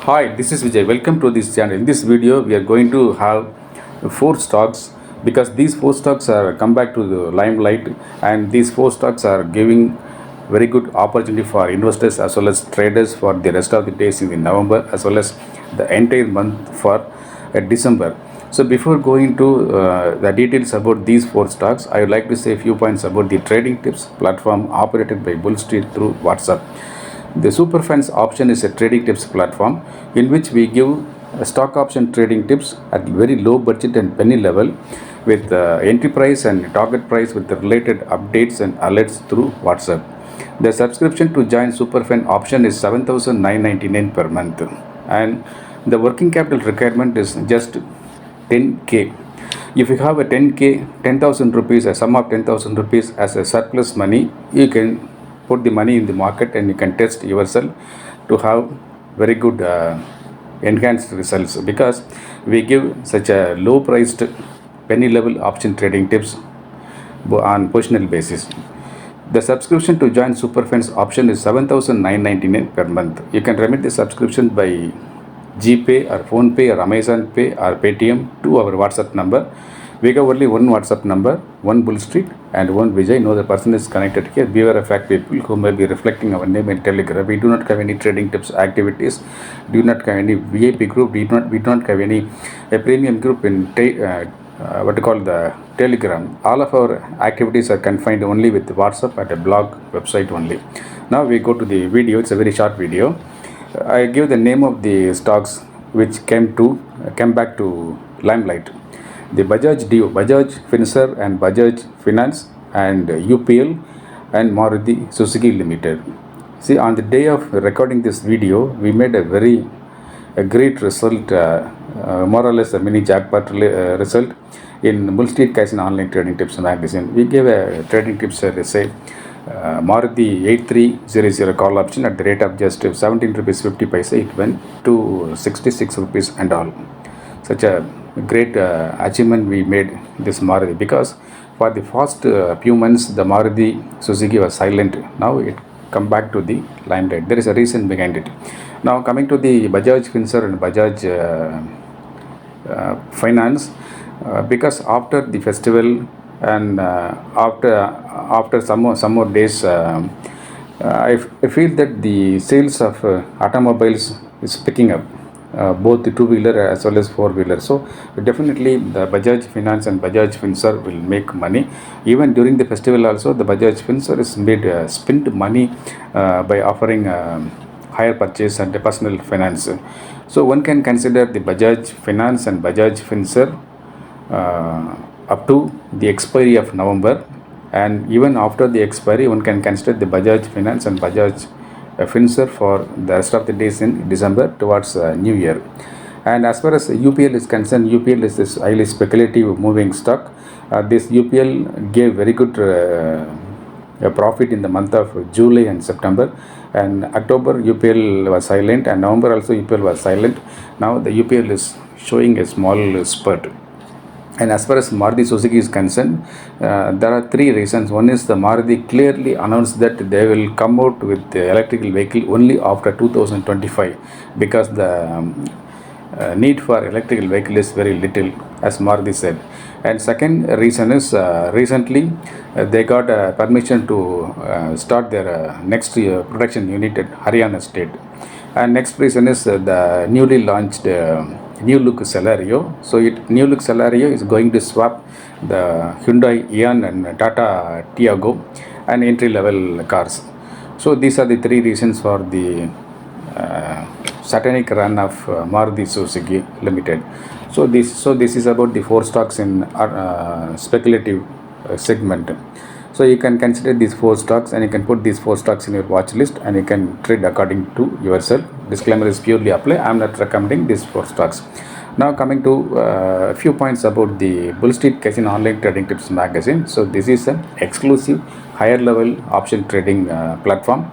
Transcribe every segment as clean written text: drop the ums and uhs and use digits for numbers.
Hi, this is Vijay. Welcome to this channel. In this video, we are going to have four stocks because these four stocks are come back to the limelight, and these four stocks are giving very good opportunity for investors as well as traders for the rest of the days in the November as well as the entire month for December. So before going to the details about these four stocks, I would like to say a few points about the trading tips platform operated by Bull Street through WhatsApp. The Superfans option is a trading tips platform in which we give stock option trading tips at very low budget and penny level with entry price and target price with the related updates and alerts through WhatsApp. The subscription to join Superfan option is 7,999 per month, and the working capital requirement is just 10k. If you have a 10k, 10,000 rupees, a sum of 10,000 rupees as a surplus money, you can put the money in the market and you can test yourself to have very good enhanced results, because we give such a low priced penny level option trading tips on positional basis. The subscription to join Superfans option is 7,999 per month. You can remit the subscription by GPay or PhonePay or Amazon Pay or Paytm to our WhatsApp number. We have only one WhatsApp number, one Bull Street and one Vijay. No other person is connected here. Beware of fact people who may be reflecting our name in Telegram. We do not have any trading tips activities. Do not have any VIP group. We do not have any a premium group in what you call the Telegram. All of our activities are confined only with WhatsApp at a blog website only. Now we go to the video. It's a very short video. I give the name of the stocks which came back to limelight. The Bajaj Dio, Bajaj Finserv and Bajaj Finance and UPL and Maruti Suzuki Limited. See, on the day of recording this video, we made a great result, more or less a mini jackpot result in Bull Street Kaizen Online Trading Tips magazine. We gave a trading tips, say, Maruti 8300 call option at the rate of just 17 rupees 50 paise. It went to 66 rupees and all. Such a great achievement we made this Maruti, because for the first few months the Maruti Suzuki was silent. Now it come back to the limelight. There is a reason behind it. Now coming to the Bajaj Finserv and Bajaj Finance, because after the festival and after some more days, I feel that the sales of automobiles is picking up, both the two-wheeler as well as four-wheeler. So definitely the Bajaj Finance and Bajaj Finserv will make money. Even during the festival also, the Bajaj Finserv is made spent money by offering higher purchase and personal finance. So one can consider the Bajaj Finance and Bajaj Finserv up to the expiry of November, and even after the expiry one can consider the Bajaj Finance and Bajaj Finserv for the rest of the days in December towards New Year. And as far as UPL is concerned, UPL is this highly speculative moving stock. This UPL gave very good profit in the month of July and September, and October UPL was silent, and November also UPL was silent. Now the UPL is showing a small spurt. And as far as Maruti Suzuki is concerned, there are three reasons. One is the Maruti clearly announced that they will come out with the electrical vehicle only after 2025, because the need for electrical vehicle is very little, as Maruti said. And second reason is recently they got permission to start their next production unit at Haryana state. And next reason is the newly launched New Look Celerio. So New Look Celerio is going to swap the Hyundai Eon and Tata Tiago and entry level cars. So these are the three reasons for the satanic run of Maruti Suzuki Limited. So this is about the four stocks in speculative segment. So you can consider these four stocks and you can put these four stocks in your watch list and you can trade according to yourself. Disclaimer is purely apply. I am not recommending these four stocks. Now coming to a few points about the Bull Street Kaizen Online Trading Tips magazine. So this is an exclusive higher level option trading platform.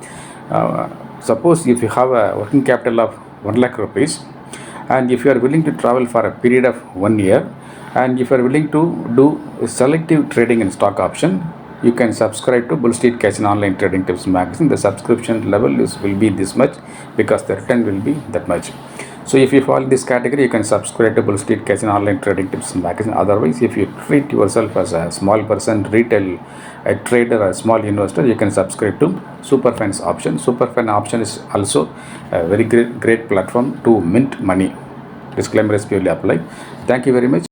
Suppose if you have a working capital of 1 lakh rupees, and if you are willing to travel for a period of 1 year, and if you are willing to do selective trading in stock option, you can subscribe to Bull Street Kaizen Online Trading Tips magazine. The subscription level will be this much, because the return will be that much. So if you fall in this category, you can subscribe to Bull Street Casino Online Trading Tips Magazine. Otherwise, if you treat yourself as a small person, retail, a trader, a small investor, you can subscribe to Superfans option. Superfan option is also a very great platform to mint money. Disclaimer is purely applied. Thank you very much.